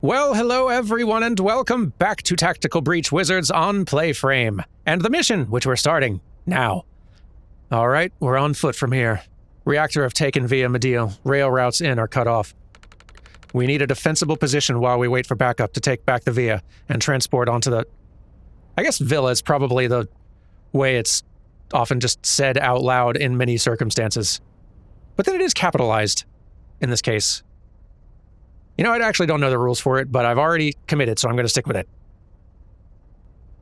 Well, hello everyone, and welcome back to Tactical Breach Wizards on PlayFrame, and the mission, which we're starting now. Alright, we're on foot from here. Reactor have taken via Medeal. Rail routes in are cut off. We need a defensible position while we wait for backup to take back the via and transport onto the... I guess villa is probably the way it's often just said out loud in many circumstances. But then it is capitalized in this case. You know, I actually don't know the rules for it, but I've already committed, so I'm going to stick with it.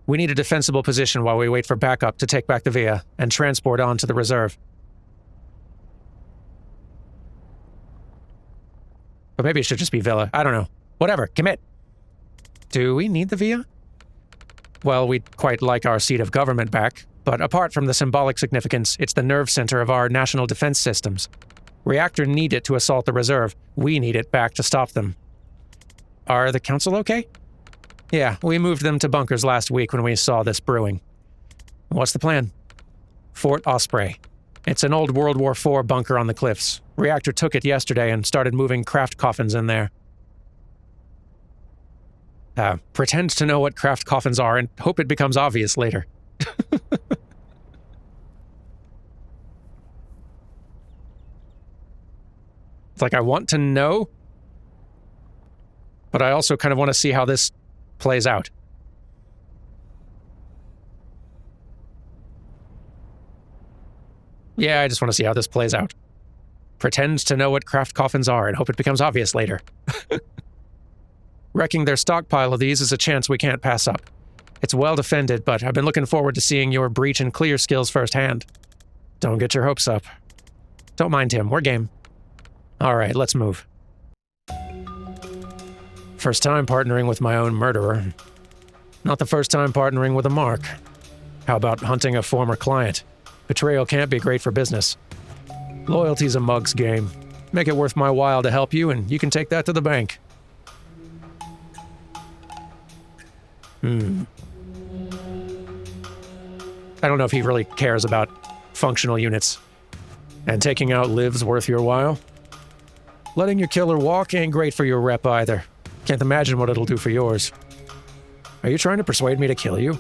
We need a defensible position while we wait for backup to take back the via and transport on to the reserve. But maybe it should just be villa. I don't know. Whatever, commit. Do we need the via? Well, we'd quite like our seat of government back, but apart from the symbolic significance, it's the nerve center of our national defense systems. Reactor need it to assault the reserve. We need it back to stop them. Are the council okay? Yeah, we moved them to bunkers last week when we saw this brewing. What's the plan? Fort Osprey. It's an old World War IV bunker on the cliffs. Reactor took it yesterday and started moving craft coffins in there. Pretend to know what craft coffins are and hope it becomes obvious later. It's like I want to know, but I also kind of want to see how this plays out. Yeah, I just want to see how this plays out. Pretend to know what craft coffins are and hope it becomes obvious later. Wrecking their stockpile of these is a chance we can't pass up. It's well defended, but I've been looking forward to seeing your breach and clear skills firsthand. Don't get your hopes up. Don't mind him, we're game. Alright, let's move. First time partnering with my own murderer. Not the first time partnering with a mark. How about hunting a former client? Betrayal can't be great for business. Loyalty's a mug's game. Make it worth my while to help you, and you can take that to the bank. I don't know if he really cares about functional units. And taking out Liv's worth your while? Letting your killer walk ain't great for your rep either. Can't imagine what it'll do for yours. Are you trying to persuade me to kill you?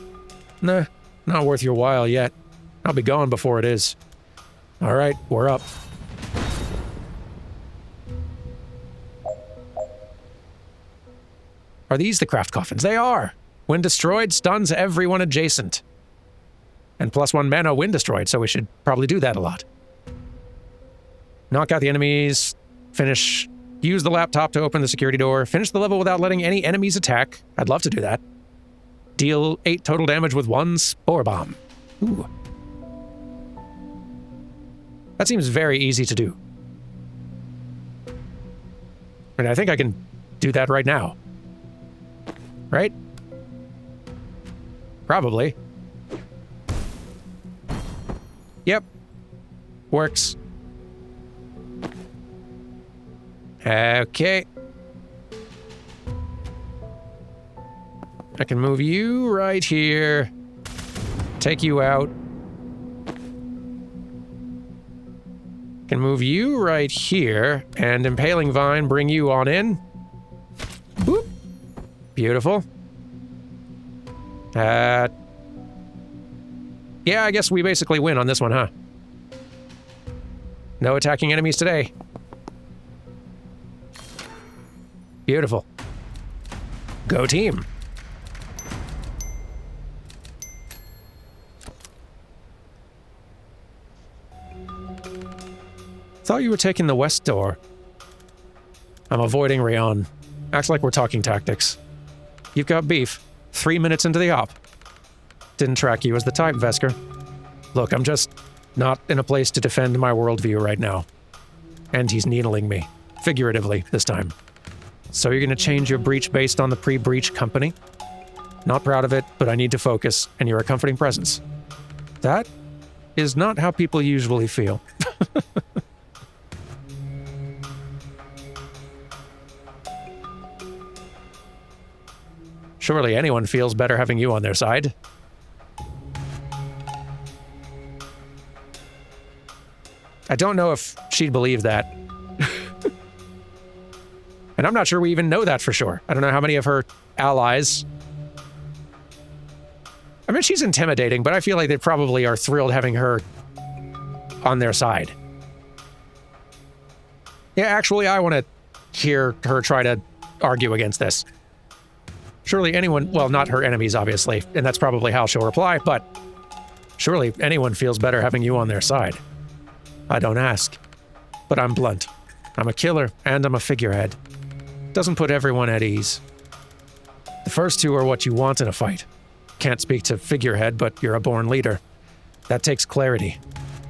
Nah, not worth your while yet. I'll be gone before it is. Alright, we're up. Are these the craft coffins? They are! When destroyed, stuns everyone adjacent. And +1 mana when destroyed, so we should probably do that a lot. Knock out the enemies. Finish. Use the laptop to open the security door. Finish the level without letting any enemies attack. I'd love to do that. Deal 8 total damage with 1 spore bomb. Ooh. That seems very easy to do. And I think I can do that right now. Right? Probably. Yep. Works. Okay. I can move you right here. Take you out. Can move you right here, and Impaling Vine bring you on in. Boop. Beautiful. Yeah, I guess we basically win on this one, huh? No attacking enemies today. Beautiful. Go team. Thought you were taking the west door. I'm avoiding Rayon. Acts like we're talking tactics. You've got beef. 3 minutes into the op. Didn't track you as the type, Vesker. Look, I'm just not in a place to defend my worldview right now. And he's needling me. Figuratively, this time. So you're gonna change your breach based on the pre-breach company? Not proud of it, but I need to focus, and you're a comforting presence. That is not how people usually feel. Surely anyone feels better having you on their side. I don't know if she'd believe that. And I'm not sure we even know that for sure. I don't know how many of her allies... I mean, she's intimidating, but I feel like they probably are thrilled having her on their side. Yeah, actually, I want to hear her try to argue against this. Surely anyone, well, not her enemies, obviously, and that's probably how she'll reply, but surely anyone feels better having you on their side. I don't ask, but I'm blunt. I'm a killer, and I'm a figurehead. Doesn't put everyone at ease. The first two are what you want in a fight. Can't speak to figurehead, but you're a born leader. That takes clarity.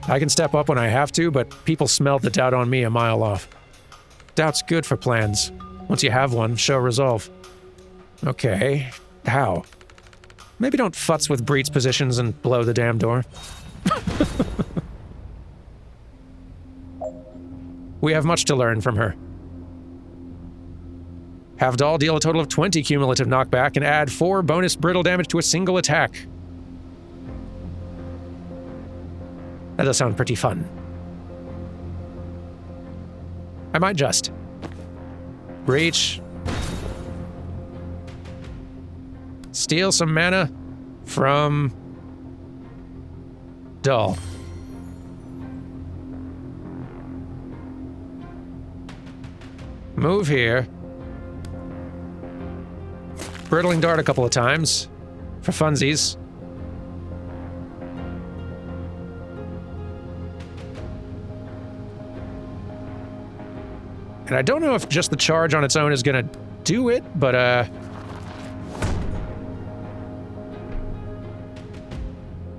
I can step up when I have to, but people smell the doubt on me a mile off. Doubt's good for plans. Once you have one, show resolve. Okay, how? Maybe don't futz with Breed's positions and blow the damn door. We have much to learn from her. Have Doll deal a total of 20 cumulative knockback and add 4 bonus brittle damage to a single attack. That does sound pretty fun. I might just. Breach. Steal some mana from Doll. Move here. Brittling Dart a couple of times. For funsies. And I don't know if just the charge on its own is gonna do it, but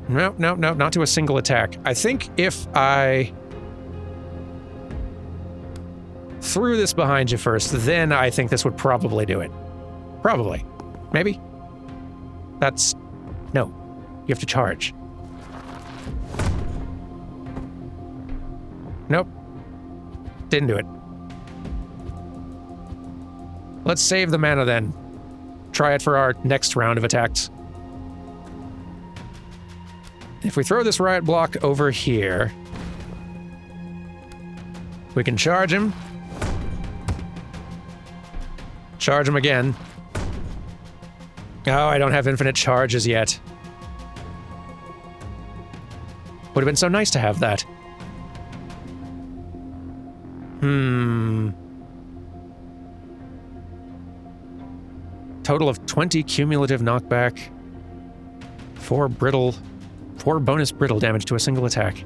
no, not to a single attack. I think if I threw this behind you first, then I think this would probably do it. Probably. Maybe? That's... no. You have to charge. Nope. Didn't do it. Let's save the mana then. Try it for our next round of attacks. If we throw this riot block over here, we can charge him. Charge him again. Oh, I don't have infinite charges yet. Would have been so nice to have that. Total of 20 cumulative knockback. 4 bonus brittle damage to a single attack.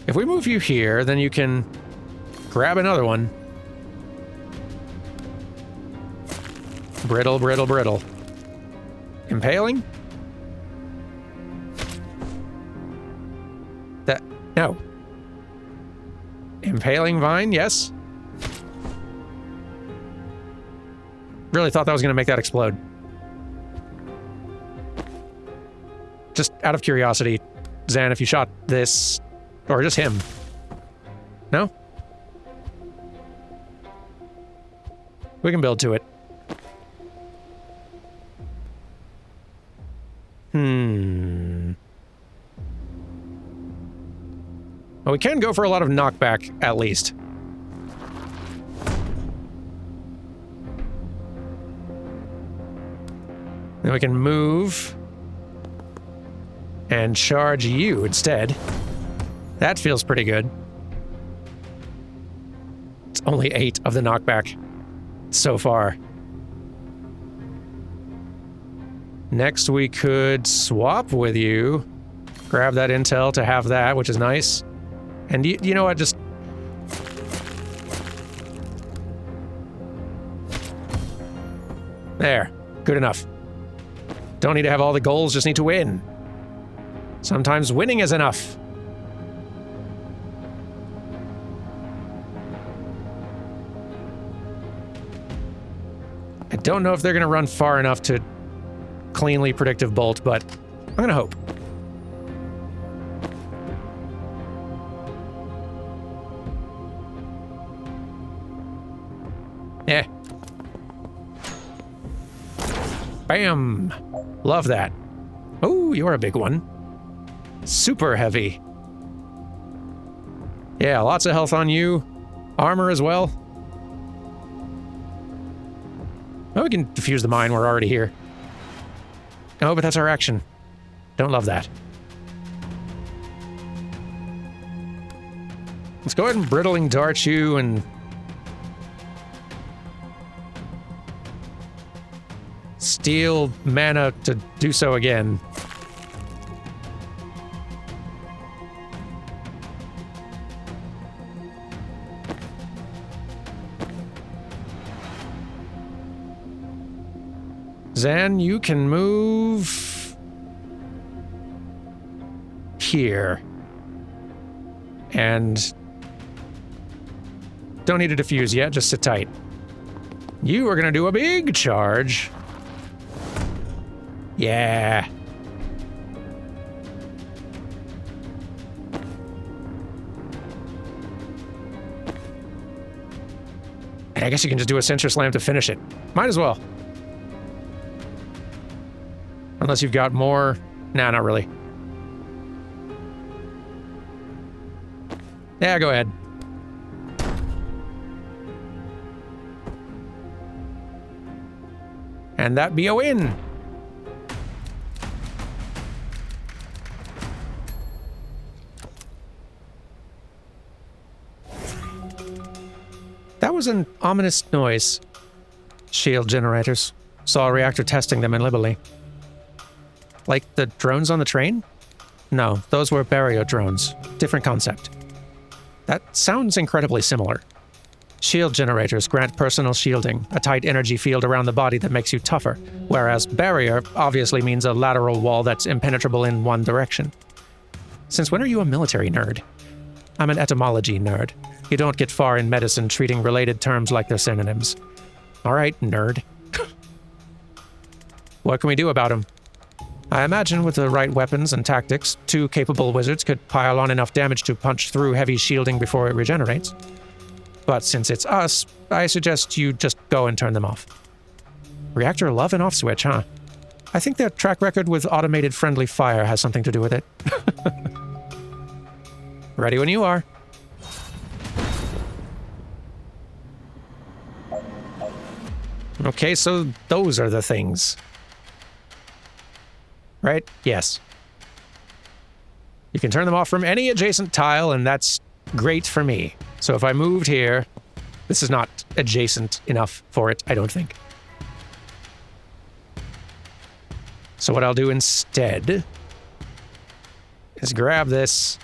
If we move you here, then you can grab another one. Brittle, brittle, brittle. Impaling? No. Impaling Vine, yes. Really thought that was going to make that explode. Just out of curiosity, Zan, if you shot this... or just him. No? We can build to it. Well, we can go for a lot of knockback, at least. Then we can move and charge you instead. That feels pretty good. It's only 8 of the knockback so far. Next, we could swap with you. Grab that intel to have that, which is nice. And you know what, just... there. Good enough. Don't need to have all the goals, just need to win. Sometimes winning is enough. I don't know if they're going to run far enough to cleanly predictive bolt, but I'm going to hope. Yeah. Bam! Love that. Oh, you're a big one. super heavy. Yeah, lots of health on you. Armor as well. Oh, we can defuse the mine. We're already here. Oh, but that's our action. Don't love that. Let's go ahead and brittling dart you and... steal mana to do so again. Zan, you can move here. And don't need to defuse yet, just sit tight. You are gonna do a big charge. Yeah. And I guess you can just do a Sensor Slam to finish it. Might as well. Unless you've got more... Nah, not really. Yeah, go ahead. And that be a win! That was an ominous noise. Shield generators. Saw a reactor testing them in Liberty. Like the drones on the train? No, those were barrier drones. Different concept. That sounds incredibly similar. Shield generators grant personal shielding, a tight energy field around the body that makes you tougher, whereas barrier obviously means a lateral wall that's impenetrable in one direction. Since when are you a military nerd? I'm an etymology nerd. You don't get far in medicine treating related terms like they're synonyms. Alright, nerd. What can we do about them? I imagine with the right weapons and tactics, 2 capable wizards could pile on enough damage to punch through heavy shielding before it regenerates. But since it's us, I suggest you just go and turn them off. Reactor love and off switch, huh? I think their track record with automated friendly fire has something to do with it. Ready when you are. Okay, so those are the things. Right? Yes. You can turn them off from any adjacent tile, and that's great for me. So if I moved here, this is not adjacent enough for it, I don't think. So what I'll do instead is grab this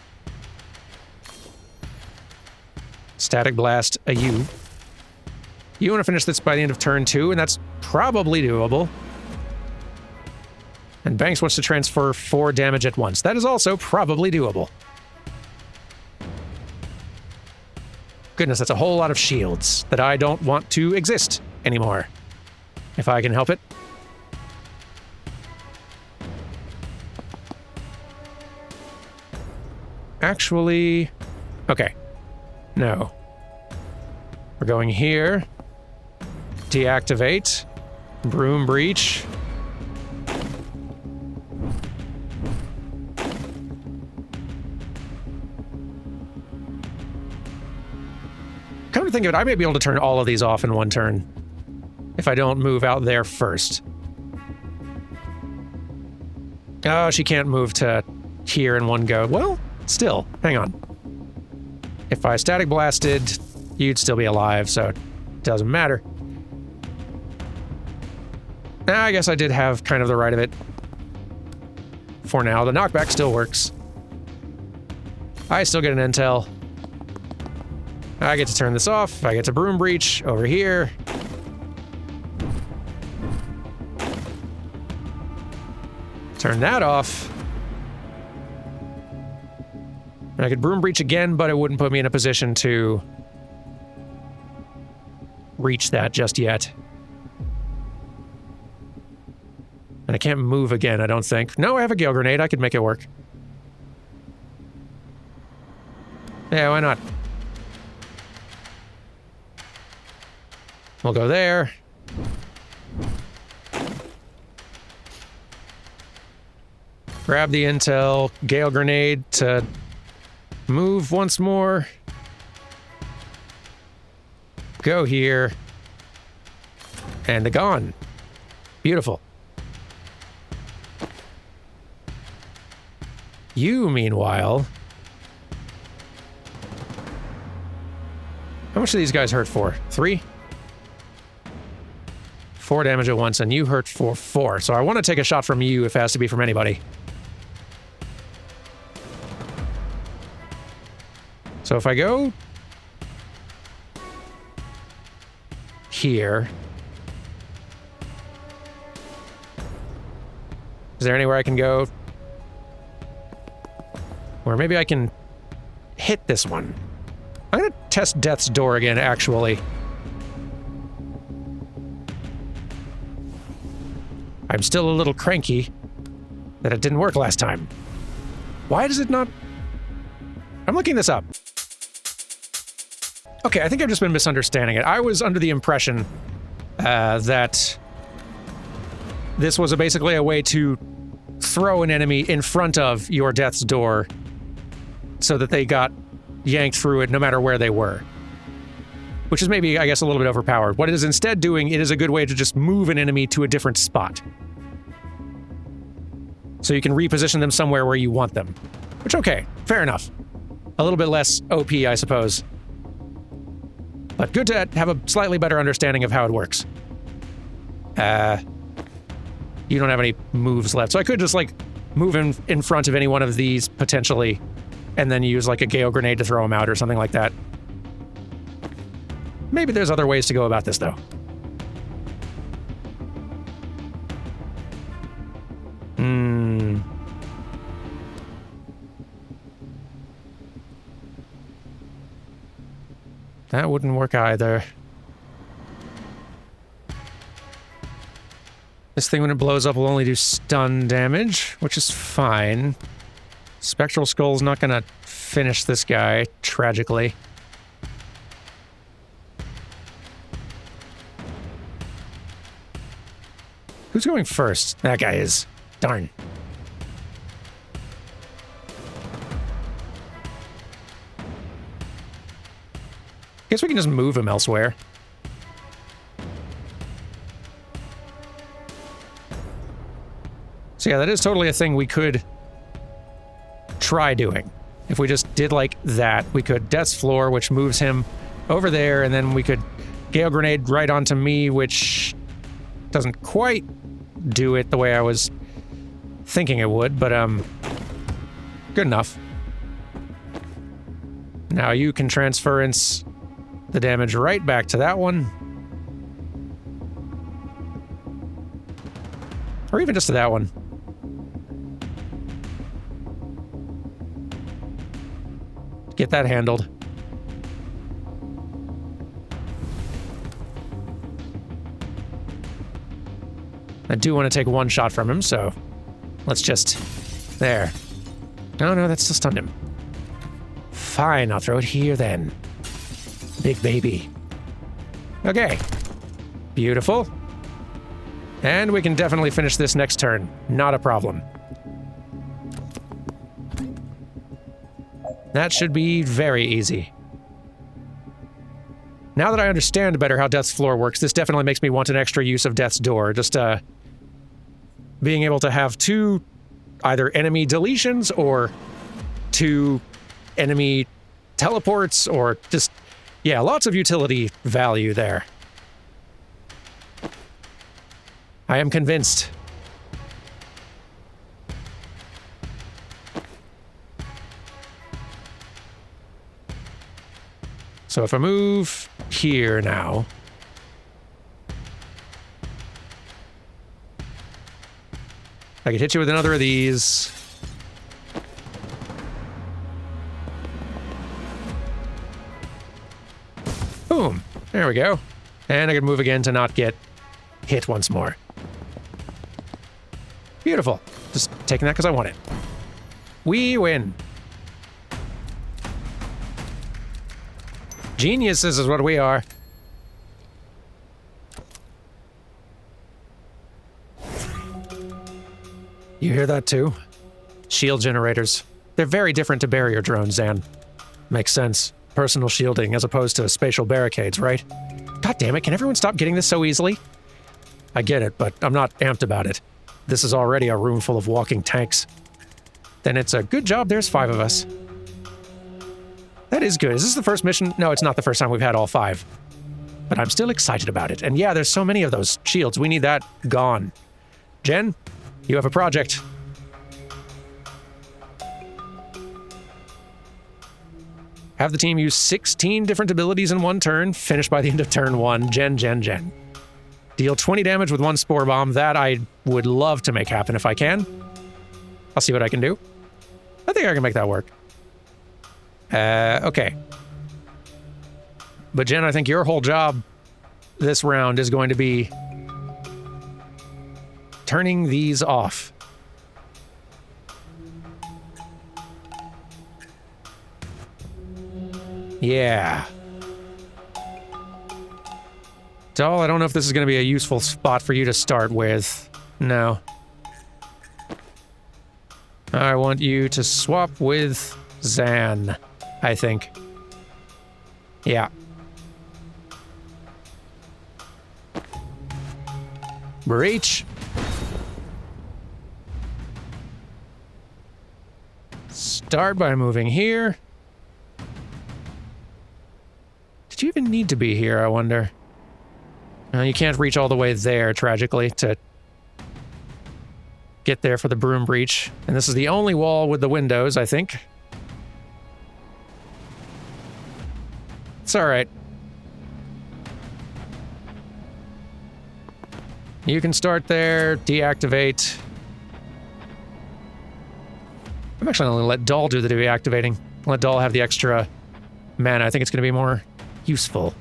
Static Blast a U. You want to finish this by the end of turn 2, and that's probably doable. And Banks wants to transfer 4 damage at once. That is also probably doable. Goodness, that's a whole lot of shields that I don't want to exist anymore. If I can help it. Actually... Okay. No. We're going here. Deactivate. Broom Breach. Come to think of it, I may be able to turn all of these off in one turn. If I don't move out there first. Oh, she can't move to here in one go. Well, still, hang on. If I static blasted, you'd still be alive, so it doesn't matter. I guess I did have kind of the right of it. For now, the knockback still works. I still get an intel. I get to turn this off. I get to Broom Breach over here. Turn that off. I could Broom Breach again, but it wouldn't put me in a position to reach that just yet. And I can't move again, I don't think. No, I have a Gale Grenade. I could make it work. Yeah, why not? We'll go there. Grab the intel, Gale Grenade to move once more. Go here. And gone. Beautiful. You, meanwhile... How much do these guys hurt for? 3? 4 damage at once, and you hurt for 4. So I want to take a shot from you if it has to be from anybody. So if I go... here... Is there anywhere I can go? Or maybe I can hit this one. I'm gonna test Death's Door again, actually. I'm still a little cranky that it didn't work last time. Why does it not... I'm looking this up. Okay, I think I've just been misunderstanding it. I was under the impression that this was basically a way to throw an enemy in front of your Death's Door so that they got yanked through it no matter where they were. Which is maybe, I guess, a little bit overpowered. What it is instead doing, it is a good way to just move an enemy to a different spot. So you can reposition them somewhere where you want them. Which, okay, fair enough. A little bit less OP, I suppose. But good to have a slightly better understanding of how it works. You don't have any moves left, so I could just, like, move in front of any one of these, potentially, and then use, like, a Gale Grenade to throw them out or something like that. Maybe there's other ways to go about this, though. That wouldn't work either. This thing, when it blows up, will only do stun damage, which is fine. Spectral Skull's not gonna finish this guy, tragically. Who's going first? That guy is. Darn. Guess we can just move him elsewhere. So yeah, that is totally a thing we could try doing. If we just did like that, we could Death's Floor, which moves him over there, and then we could Gale Grenade right onto me, which doesn't quite do it the way I was thinking it would, but good enough. Now you can transference the damage right back to that one. Or even just to that one. Get that handled. I do want to take one shot from him, so let's just... There. No, that still stunned him. Fine, I'll throw it here then. Big baby. Okay. Beautiful. And we can definitely finish this next turn. Not a problem. That should be very easy. Now that I understand better how Death's Floor works, this definitely makes me want an extra use of Death's Door. Just, being able to have 2 either enemy deletions or 2 enemy teleports, or just, yeah, lots of utility value there. I am convinced. So if I move here now... I could hit you with another of these. Boom. There we go. And I can move again to not get hit once more. Beautiful. Just taking that because I want it. We win. Geniuses is what we are. You hear that too? Shield generators. They're very different to barrier drones, Zan. Makes sense. Personal shielding as opposed to spatial barricades, right? God damn it, can everyone stop getting this so easily? I get it, but I'm not amped about it. This is already a room full of walking tanks. Then it's a good job there's 5 of us. That is good. Is this the first mission? No, it's not the first time we've had all 5. But I'm still excited about it. And yeah, there's so many of those shields. We need that gone. Jen, you have a project. Have the team use 16 different abilities in one turn. Finish by the end of turn 1. Jen. Deal 20 damage with 1 spore bomb. That I would love to make happen if I can. I'll see what I can do. I think I can make that work. Okay. But Jen, I think your whole job this round is going to be turning these off. Yeah. Doll, I don't know if this is going to be a useful spot for you to start with. No. I want you to swap with Zan, I think. Yeah. Breach. Start by moving here. Did you even need to be here, I wonder? You can't reach all the way there, tragically, to get there for the broom breach. And this is the only wall with the windows, I think. It's alright. You can start there, deactivate. I'm actually going to let Doll do the deactivating. Let Doll have the extra mana. I think it's going to be more useful.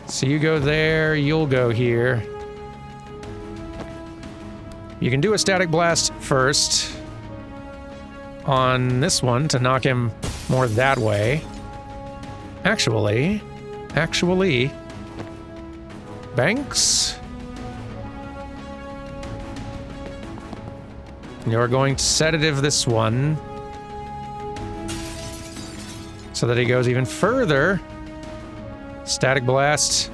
So you go there, you'll go here. You can do a static blast first on this one to knock him more that way. Actually, Banks, you're going to sedative this one so that he goes even further. Static blast.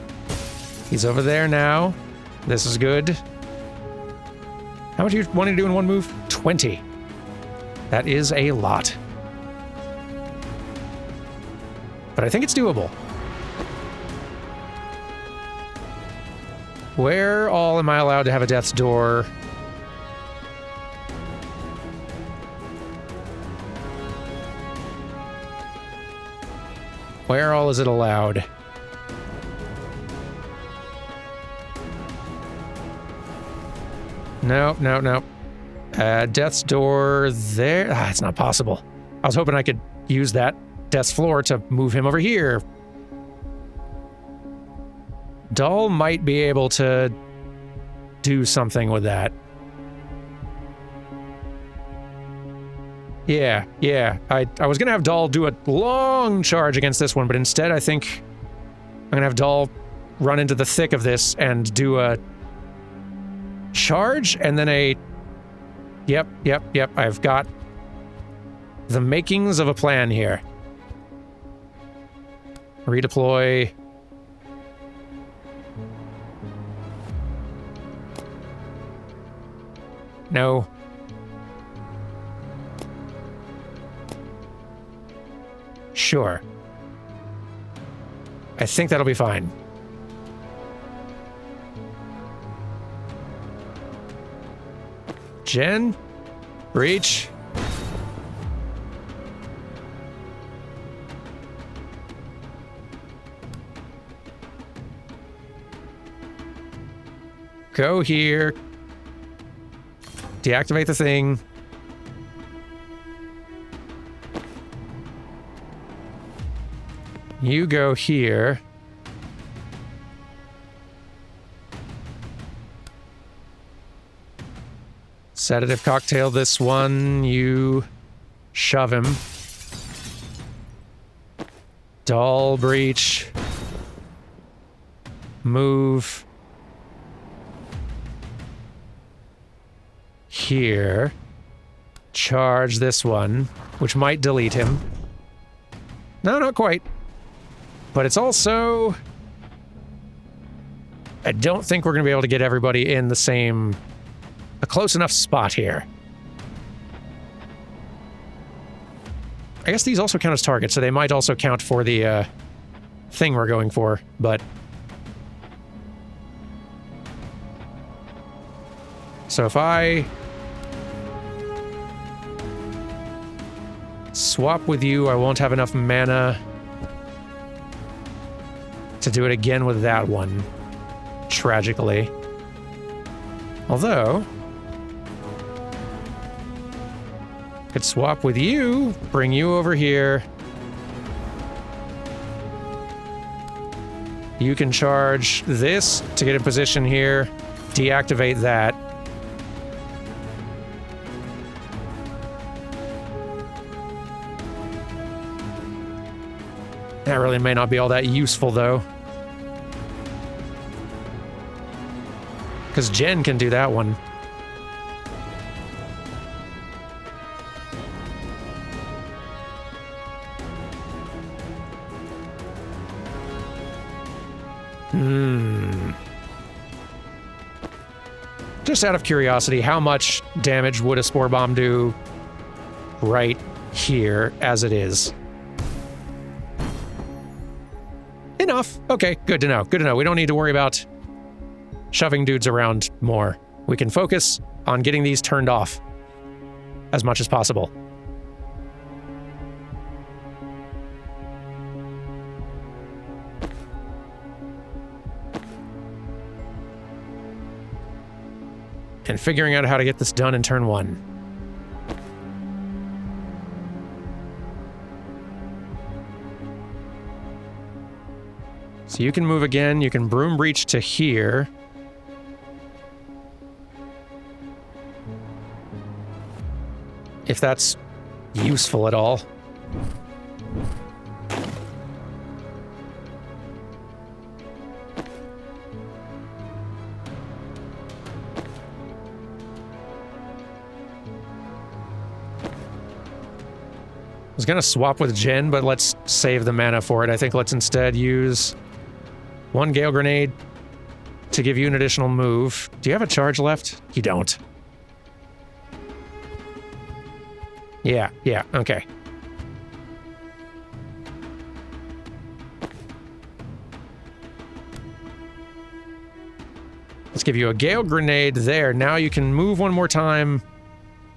He's over there now. This is good. How much are you wanting to do in one move? 20. That is a lot. But I think it's doable. Where all am I allowed to have a death's door? Where all is it allowed? No. Death's door there. It's not possible. I was hoping I could use that death's floor to move him over here. Doll might be able to do something with that. Yeah. I was gonna have Doll do a long charge against this one, but instead I think I'm gonna have Doll run into the thick of this and do a charge and then a... Yep. I've got the makings of a plan here. Redeploy. No. Sure. I think that'll be fine. Jen? Breach? Go here. Deactivate the thing. You go here. Sedative cocktail this one. You shove him. Doll breach. Move. here. Charge this one, which might delete him. No, not quite. But it's also... I don't think we're going to be able to get everybody in the same... a close enough spot here. I guess these also count as targets, so they might also count for the thing we're going for, but... So if I... swap with you, I won't have enough mana to do it again with that one, tragically. Although, could swap with you, bring you over here. You can charge this to get in position here, deactivate that. That really may not be all that useful, though. Because Jen can do that one. Just out of curiosity, how much damage would a Spore Bomb do right here as it is? Enough. Okay, good to know. Good to know. We don't need to worry about shoving dudes around more. We can focus on getting these turned off as much as possible. And figuring out how to get this done in turn one. So you can move again, you can Broom Breach to here. If that's useful at all. I was gonna swap with Jen, but let's save the mana for it. I think let's instead use one Gale Grenade to give you an additional move. Do you have a charge left? You don't. Yeah, okay. Let's give you a Gale Grenade there. Now you can move one more time.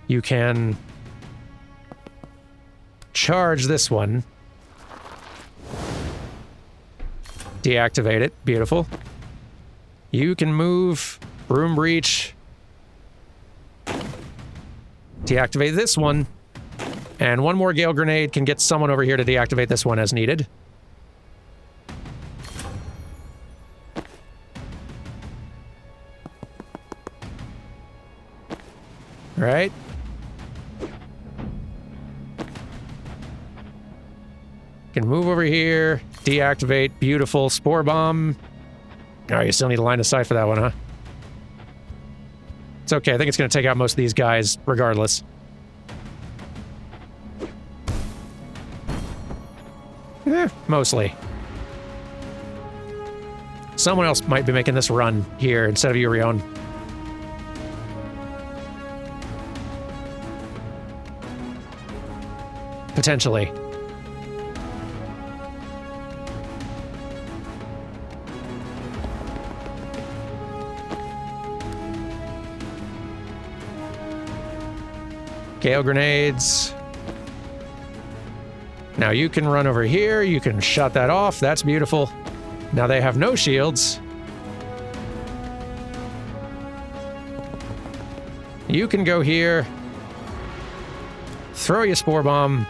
You can charge this one. Deactivate it. Beautiful. You can move Broom Breach. Deactivate this one. And one more Gale Grenade can get someone over here to deactivate this one as needed. Right. Can move over here, deactivate, beautiful, Spore Bomb. Oh, you still need a line of sight for that one, huh? It's okay, I think it's going to take out most of these guys, regardless. Mostly. Someone else might be making this run here instead of you, Rion. Potentially. Gale Grenades. Now you can run over here, you can shut that off, that's beautiful. Now they have no shields. You can go here. Throw your Spore Bomb.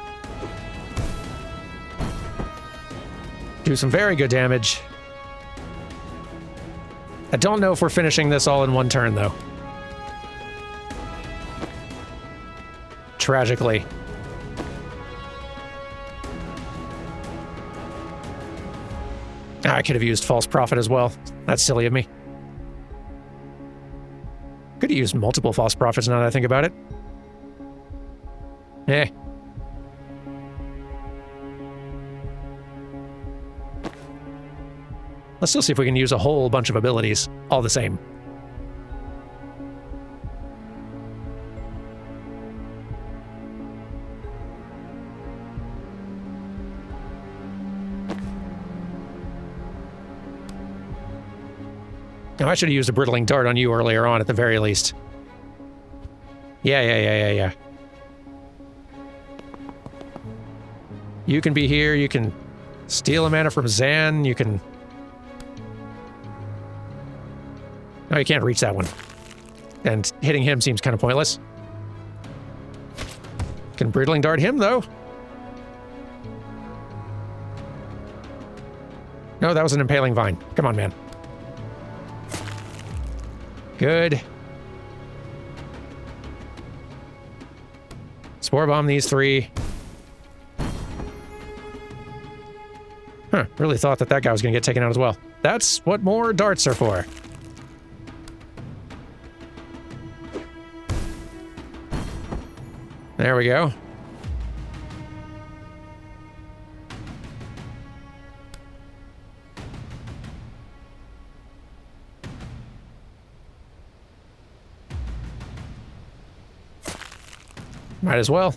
Do some very good damage. I don't know if we're finishing this all in one turn, though. Tragically. I could have used False Prophet as well. That's silly of me. Could use multiple false prophets now that I think about it. Eh. Let's still see if we can use a whole bunch of abilities, all the same. Now, I should have used a brittling dart on you earlier on at the very least. Yeah. You can be here, you can steal a mana from Zan, you can... No, you can't reach that one. And hitting him seems kind of pointless. Can brittling dart him, though. No, that was an impaling vine. Come on, man. Good. Spore bomb these three. Huh, really thought that guy was going to get taken out as well. That's what more darts are for. There we go. Might as well.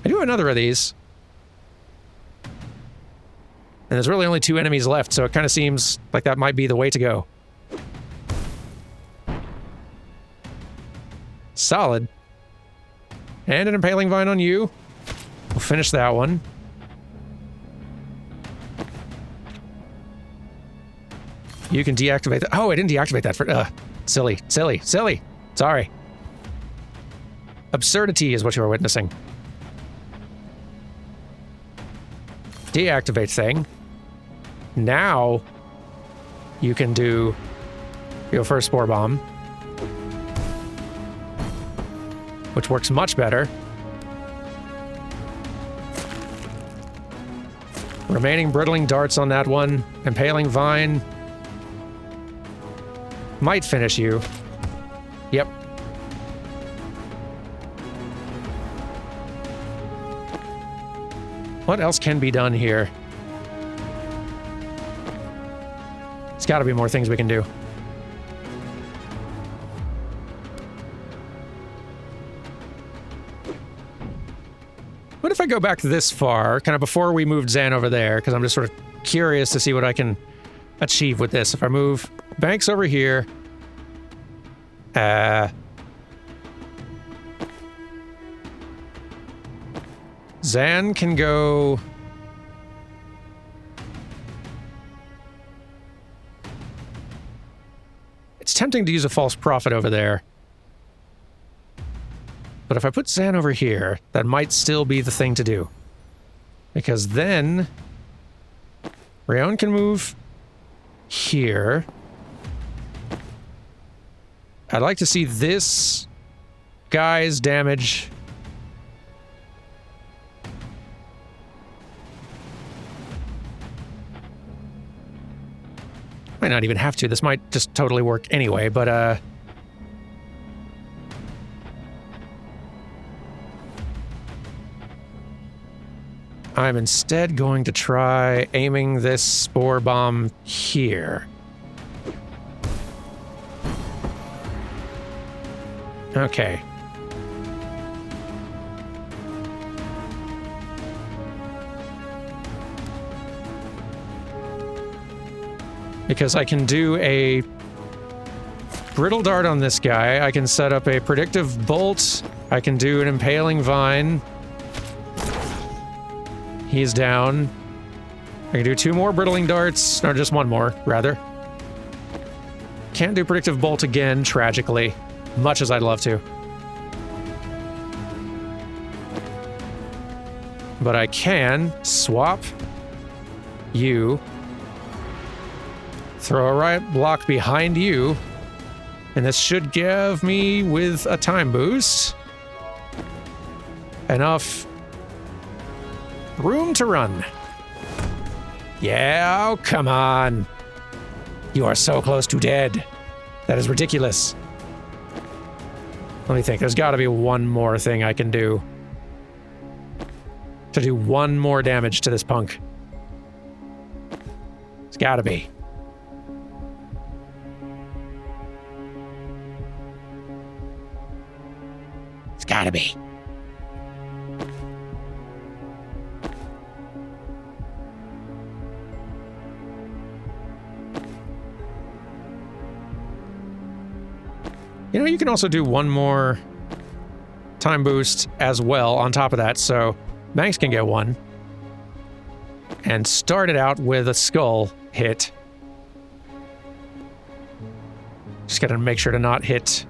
I do another of these. And there's really only 2 enemies left, so it kind of seems like that might be the way to go. Solid. And an impaling vine on you. We'll finish that one. You can deactivate that. Oh, I didn't deactivate that for... silly. Sorry. Absurdity is what you are witnessing. Deactivate thing. Now, you can do your first spore bomb, which works much better. Remaining brittling darts on that one. Impaling vine. Might finish you. Yep. What else can be done here? There's got to be more things we can do. What if I go back this far, kind of before we moved Zan over there, because I'm just sort of curious to see what I can achieve with this. If I move Banks over here... Zan can go... It's tempting to use a false prophet over there. But if I put Zan over here, that might still be the thing to do. Because then... Rayon can move here. I'd like to see this guy's damage... Might not even have to. This might just totally work anyway, but I'm instead going to try aiming this spore bomb here. Okay. Because I can do a brittle dart on this guy. I can set up a predictive bolt. I can do an impaling vine. He's down. I can do 2 more brittling darts, or just 1 more, rather. Can't do predictive bolt again, tragically, much as I'd love to. But I can swap you. Throw a riot block behind you, and this should give me, with a time boost, enough room to run. Yeah, oh, come on. You are so close to dead. That is ridiculous. Let me think. There's got to be one more thing I can do to do one more damage to this punk. It's got to be. It's got to be. You know, you can also do one more time boost as well on top of that, so Banks can get one. And start it out with a skull hit. Just gotta make sure to not hit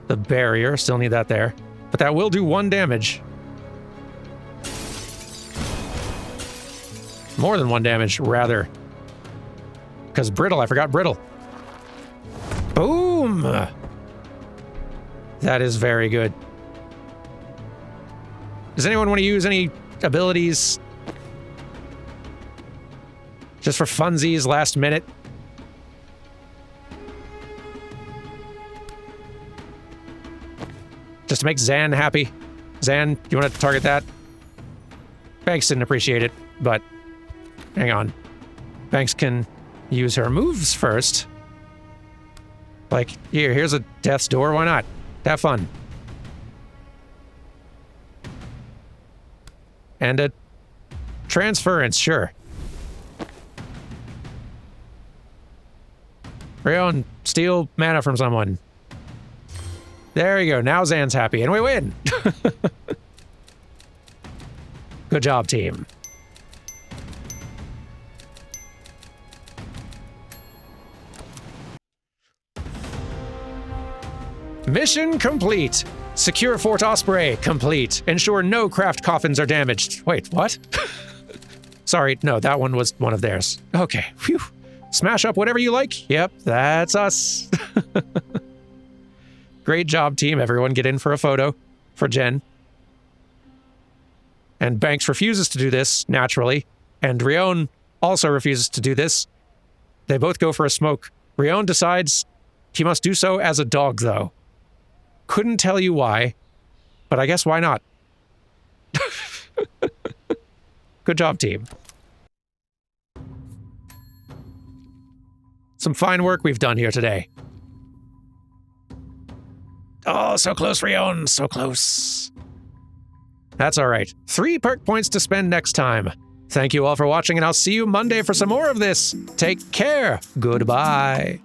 the barrier. Still need that there. But that will do 1 damage. More than 1 damage, rather. Because brittle, I forgot brittle. Boom! That is very good. Does anyone want to use any abilities? Just for funsies, last minute? Just to make Zan happy? Zan, you want to target that? Banks didn't appreciate it, but hang on. Banks can use her moves first. Like, here's a death's door, why not? Have fun. And a transference, sure. Rayon, steal mana from someone. There you go, now Zan's happy, and we win! Good job, team. Mission complete. Secure Fort Osprey complete. Ensure no craft coffins are damaged. Wait, what? Sorry, no, that one was one of theirs. Okay, phew. Smash up whatever you like. Yep, that's us. Great job, team. Everyone get in for a photo for Jen. And Banks refuses to do this, naturally. And Rion also refuses to do this. They both go for a smoke. Rion decides he must do so as a dog, though. Couldn't tell you why, but I guess why not? Good job, team. Some fine work we've done here today. Oh, so close, Rion, so close. That's all right. 3 perk points to spend next time. Thank you all for watching, and I'll see you Monday for some more of this. Take care. Goodbye.